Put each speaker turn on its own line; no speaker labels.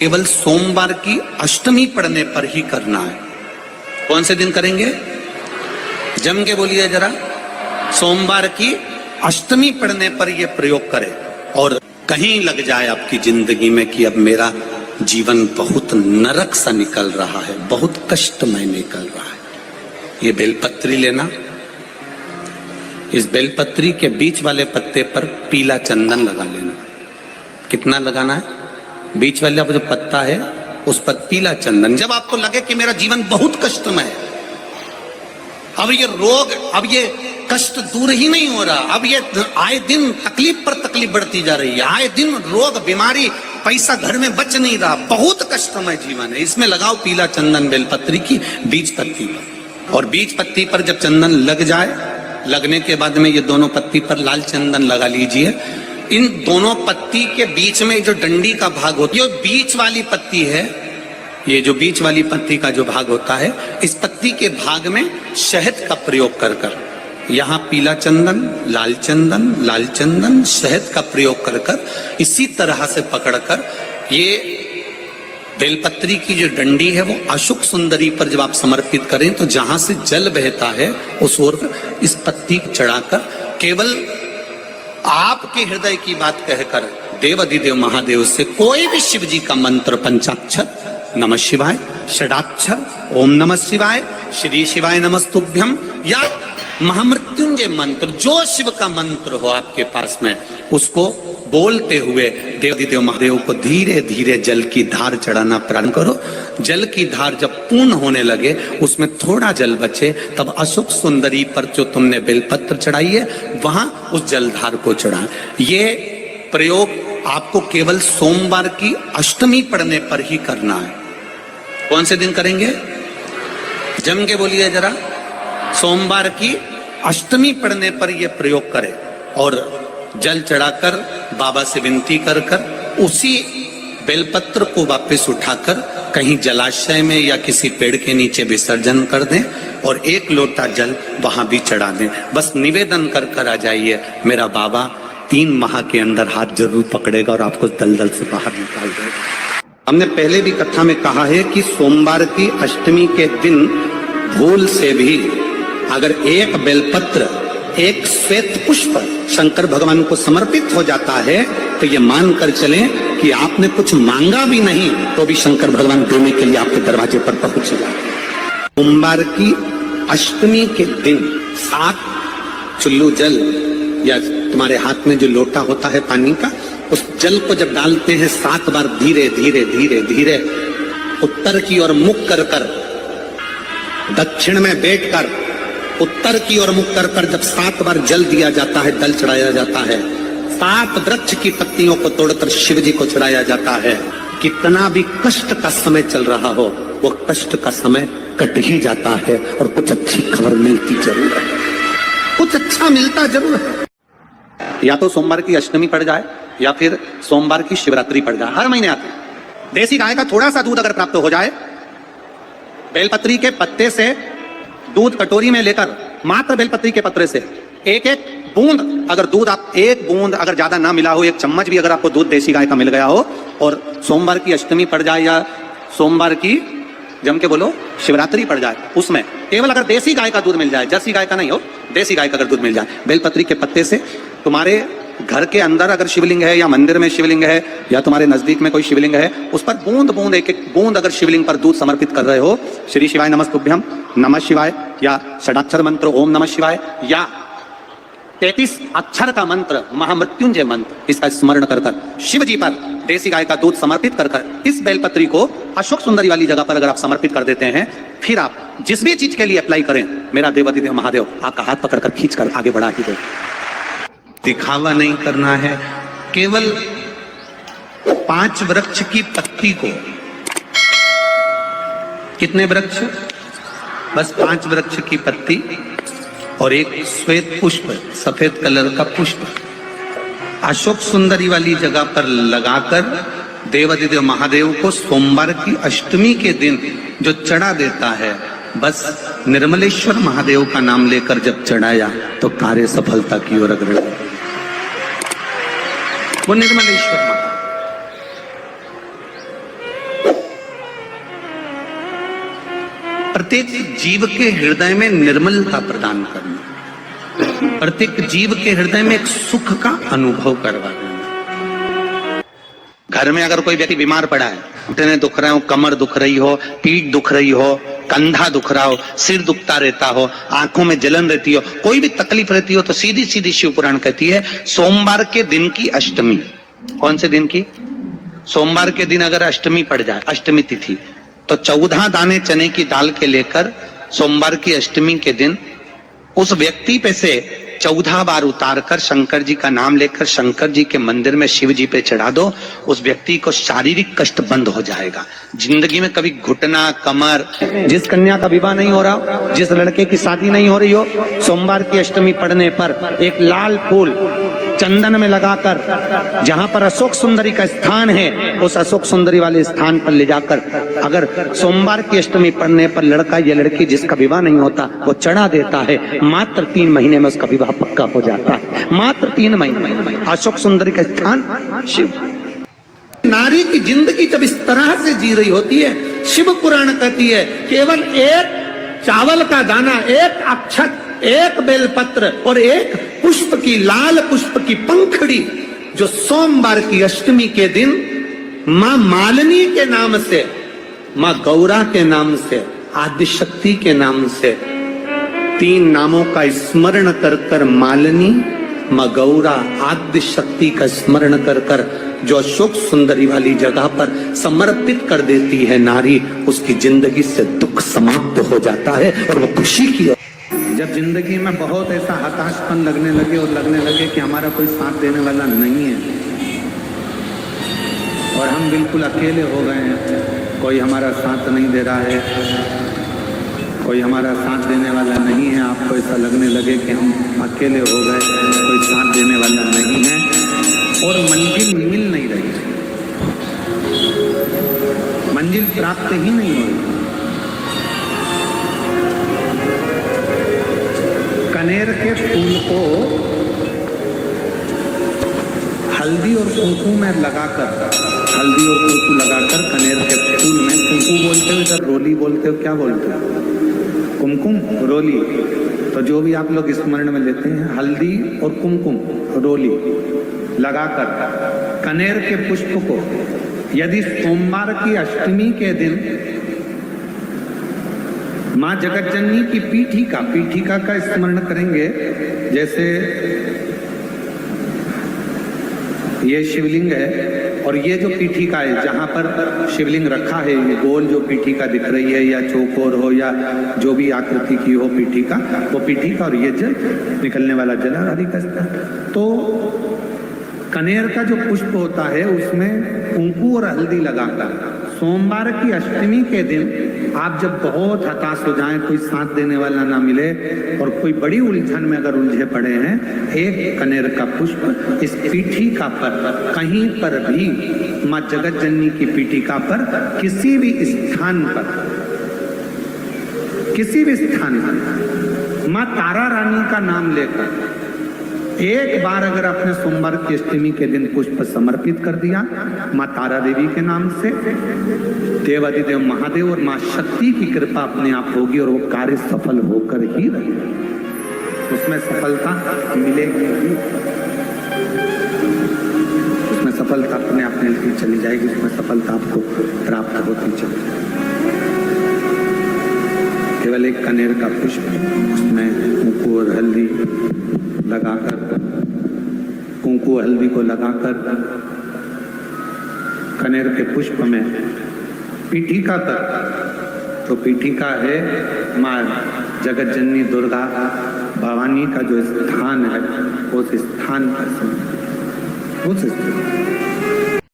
केवल सोमवार की अष्टमी पढ़ने पर ही करना है। कौन से दिन करेंगे? जम के बोलिए जरा। सोमवार की अष्टमी पढ़ने पर यह प्रयोग करें। और कहीं लग जाए आपकी जिंदगी में कि अब मेरा जीवन बहुत नरक सा निकल रहा है, बहुत कष्टमय निकल रहा है, ये बेलपत्री लेना। इस बेलपत्री के बीच वाले पत्ते पर पीला चंदन लगा लेना। कितना लगाना है? बीच वाला जो पत्ता है उस पर पीला चंदन। जब आपको लगे कि मेरा जीवन बहुत कष्टमय है, अब ये रोग, अब ये कष्ट दूर ही नहीं हो रहा, अब ये आए दिन तकलीफ पर तकलीफ बढ़ती जा रही है, आए दिन रोग बीमारी, पैसा घर में बच नहीं रहा, बहुत कष्टमय जीवन है, इसमें लगाओ पीला चंदन बेलपत्री की बीज पत्ती पर। और बीज पत्ती पर जब चंदन लग जाए, लगने के बाद में ये दोनों पत्ती पर लाल चंदन लगा लीजिए। इन दोनों पत्ती के बीच में जो डंडी का भाग होती है, बीच वाली पत्ती है, ये जो बीच वाली पत्ती का जो भाग होता है, इस पत्ती के भाग में शहद का प्रयोग कर कर, यहाँ पीला चंदन, लाल चंदन, लाल चंदन, शहद का प्रयोग कर कर, इसी तरह से पकड़कर ये बेलपत्री की जो डंडी है वो अशुक सुंदरी पर जब आप समर्पित करें तो जहां से जल बहता है उस ओर इस पत्ती चढ़ाकर केवल आपके हृदय की बात कहकर देवाधिदेव महादेव से कोई भी शिव जी का मंत्र, पंचाक्षर, नमः शिवाय, षडाक्षर, ओम नमः शिवाय, श्री शिवाय नमस्तुभ्यम, या महामृत्युंजय मंत्र, जो शिव का मंत्र हो आपके पास में, उसको बोलते हुए देवाधिदेव महादेव को धीरे धीरे जल की धार चढ़ाना प्रारंभ करो। जल की धार जब पूर्ण होने लगे, उसमें थोड़ा जल बचे, तब अशुक सुंदरी पर जो तुमने बेलपत्र चढ़ाई है वहां उस जलधार को चढ़ा। ये प्रयोग आपको केवल सोमवार की अष्टमी पढ़ने पर ही करना है। कौन से दिन करेंगे? जम के बोलिए जरा। सोमवार की अष्टमी पढ़ने पर यह प्रयोग करें और जल चढ़ाकर बाबा से विनती कर कर उसी बेलपत्र को वापस उठाकर कहीं जलाशय में या किसी पेड़ के नीचे विसर्जन कर दें और एक लोटा जल वहां भी चढ़ा दें। बस निवेदन कर कर आ जाइए, मेरा बाबा 3 माह के अंदर हाथ जरूर पकड़ेगा और आपको दलदल से बाहर निकाल देगा। हमने पहले भी कथा में कहा है कि सोमवार की अष्टमी के दिन भूल से भी अगर एक बेलपत्र, एक श्वेत पुष्प शंकर भगवान को समर्पित हो जाता है तो ये मानकर चलें कि आपने कुछ मांगा भी नहीं तो भी शंकर भगवान देने के लिए आपके दरवाजे पर पहुंच जाते हैं। सोमवार की अष्टमी के दिन 7 चुल्लू जल या तुम्हारे हाथ में जो लोटा होता है पानी का, उस जल को जब डालते हैं 7 बार धीरे धीरे धीरे धीरे उत्तर की ओर मुख कर कर, दक्षिण में बैठकर उत्तर की ओर मुख कर कर जब 7 बार जल दिया जाता है, जल चढ़ाया जाता है, 7 वृक्ष की पत्तियों को तोड़कर शिव जी को चढ़ाया जाता है। कितना भी कष्ट का समय चल रहा हो, वो कष्ट का समय कट ही जाता है और कुछ अच्छी खबर मिलती जरूर है, कुछ अच्छा मिलता जरूर है। या तो सोमवार की अष्टमी पड़ जाए या फिर सोमवार की शिवरात्रि पड़ जाए, हर महीने आते हैं। देसी गाय का थोड़ा सा दूध अगर प्राप्त हो जाए, बेलपत्री के पत्ते से दूध कटोरी में लेकर, मात्र बेलपत्री के पत्रे से एक एक बूंद, अगर दूध आप एक बूंद अगर ज्यादा ना मिला हो, 1 चम्मच भी अगर आपको दूध देसी गाय का मिल गया हो और सोमवार की अष्टमी पड़ जाए या सोमवार की, जम के बोलो, शिवरात्रि पड़ जाए, उसमें केवल अगर देसी गाय का दूध मिल जाए, जर्सी गाय का नहीं हो, देसी गाय का अगर दूध मिल जाए, बेलपत्री के पत्ते से, तुम्हारे घर के अंदर अगर शिवलिंग है या मंदिर में शिवलिंग है या तुम्हारे नजदीक में कोई शिवलिंग है, उस पर बूंद बूंद, एक एक बूंद अगर शिवलिंग पर दूध समर्पित कर रहे हो, श्री शिवाय नमस्तुभ्यम, नमः शिवाय, या षडाक्षर मंत्र ओम नमः शिवाय, या 33 अक्षर का मंत्र महामृत्युंजय मंत्र, इसका स्मरण कर कर शिव जी पर देसी गाय का दूध समर्पित कर कर इस बेलपत्री को अशोक सुंदरी वाली जगह पर अगर आप समर्पित कर देते हैं, फिर आप जिस भी चीज के लिए अप्लाई करें, मेरा देवाधिदेव महादेव आपका हाथ पकड़कर खींच कर आगे बढ़ा ही दे। दिखावा नहीं करना है, केवल 5 वृक्ष की पत्ती को, कितने वृक्ष? बस 5 वृक्ष की पत्ती और एक श्वेत पुष्प, सफेद कलर का पुष्प अशोक सुंदरी वाली जगह पर लगाकर देवाधिदेव महादेव को सोमवार की अष्टमी के दिन जो चढ़ा देता है, बस निर्मलेश्वर महादेव का नाम लेकर जब चढ़ाया तो कार्य सफलता की ओर अग्रसर। वो निर्मलेश्वर महादेव प्रत्येक जीव के हृदय में निर्मलता प्रदान करना, प्रत्येक जीव के हृदय में एक सुख का अनुभव करवा देना। घर में अगर कोई व्यक्ति बीमार पड़ा है, घुटने दुख रहे हो, कमर दुख रही हो, पीठ दुख रही हो, कंधा दुख रहा हो, सिर दुखता रहता हो, आंखों में जलन रहती हो, कोई भी तकलीफ रहती हो, तो सीधी सीधी शिव पुराण कहती है सोमवार के दिन की अष्टमी। कौन से दिन की? सोमवार के दिन अगर अष्टमी पड़ जाए, अष्टमी तिथि, तो 14 दाने चने की दाल के लेकर सोमवार की अष्टमी के दिन उस व्यक्ति पे से 14 बार उतार कर शंकर जी का नाम लेकर शंकर जी के मंदिर में शिव जी पे चढ़ा दो। उस व्यक्ति को शारीरिक कष्ट बंद हो जाएगा। जिंदगी में कभी घुटना, कमर, जिस कन्या का विवाह नहीं हो रहा, जिस लड़के की शादी नहीं हो रही हो, सोमवार की अष्टमी पड़ने पर एक लाल फूल चंदन में लगाकर, जहां पर अशोक सुंदरी का स्थान है, उस अशोक सुंदरी वाले स्थान पर ले जाकर अगर सोमवार की अष्टमी पड़ने पर लड़का या लड़की जिसका विवाह नहीं होता वो चढ़ा देता है, मात्र 3 महीने में उसका विवाह पक्का हो जाता है। मात्र 3 महीने। अशोक सुंदरी का स्थान शिव। नारी की जिंदगी जब इस तरह से जी रही होती है, शिव पुराण कहती है केवल एक चावल का दाना, एक अक्षत, एक बेलपत्र और एक पुष्प की, लाल पुष्प की पंखड़ी, जो सोमवार की अष्टमी के दिन मां मालिनी के नाम से, मां गौरा के नाम से, आदिशक्ति के नाम से 3 नामों का स्मरण कर कर, मालिनी, मां गौरा, आदिशक्ति का स्मरण कर कर जो अशोक सुंदरी वाली जगह पर समर्पित कर देती है नारी, उसकी जिंदगी से दुख समाप्त हो जाता है और वो खुशी की। जब जिंदगी में बहुत ऐसा हताशपन लगने लगे और लगने लगे कि हमारा कोई साथ देने वाला नहीं है और हम बिल्कुल अकेले हो गए हैं, कोई हमारा साथ नहीं दे रहा है, कोई हमारा साथ देने वाला नहीं है, आपको ऐसा लगने लगे कि हम अकेले हो गए, कोई साथ देने वाला नहीं है और मंजिल मिल नहीं रही, मंजिल प्राप्त ही नहीं हो रही। कनेर के फूल को हल्दी और कुंकू में लगाकर, हल्दी और कुंकू लगाकर कनेर के फूल में, कुंकू बोलते हो इधर, रोली बोलते हो, क्या बोलते हो? कुमकुम, रोली। तो जो भी आप लोग स्मरण में लेते हैं, हल्दी और कुमकुम, रोली लगाकर कनेर के पुष्प को यदि सोमवार की अष्टमी के दिन मां जगतजननी की पीठिका का स्मरण करेंगे, जैसे ये शिवलिंग है और ये जो पीठिका है जहां पर शिवलिंग रखा है, ये गोल जो पीठिका दिख रही है या चौकोर हो या जो भी आकृति की हो पीठिका, वो पीठिका और ये जल निकलने वाला जल आदि का, तो कनेर का जो पुष्प होता है उसमें कुंकू और हल्दी लगाकर सोमवार की अष्टमी के दिन आप जब बहुत हताश हो जाएं, कोई साथ देने वाला ना मिले और कोई बड़ी उलझन में अगर उलझे पड़े हैं, एक कनेर का पुष्प इस पीठिका पर, कहीं पर भी मां जगतजननी की पीठिका पर, किसी भी स्थान पर, किसी भी स्थान पर मां तारा रानी का नाम लेकर एक बार अगर आपने सोमवार की अष्टमी के दिन पुष्प समर्पित कर दिया मां तारा देवी के नाम से, देवादिदेव महादेव और मां शक्ति की कृपा अपने आप होगी और वो कार्य सफल होकर ही रहेगा, उसमें सफलता मिलेगी, उसमें सफलता अपने आप मिलती चली जाएगी, उसमें सफलता आपको प्राप्त होती चली जाएगी। केवल एक कनेर का पुष्प, उसमें कुंकू और हल्दी लगाकर, कुंकू हल्दी को लगाकर कनेर के पुष्प में पीठिका तक, तो पीठिका है मां जगतजननी दुर्गा भवानी का जो स्थान है, उस स्थान पर उस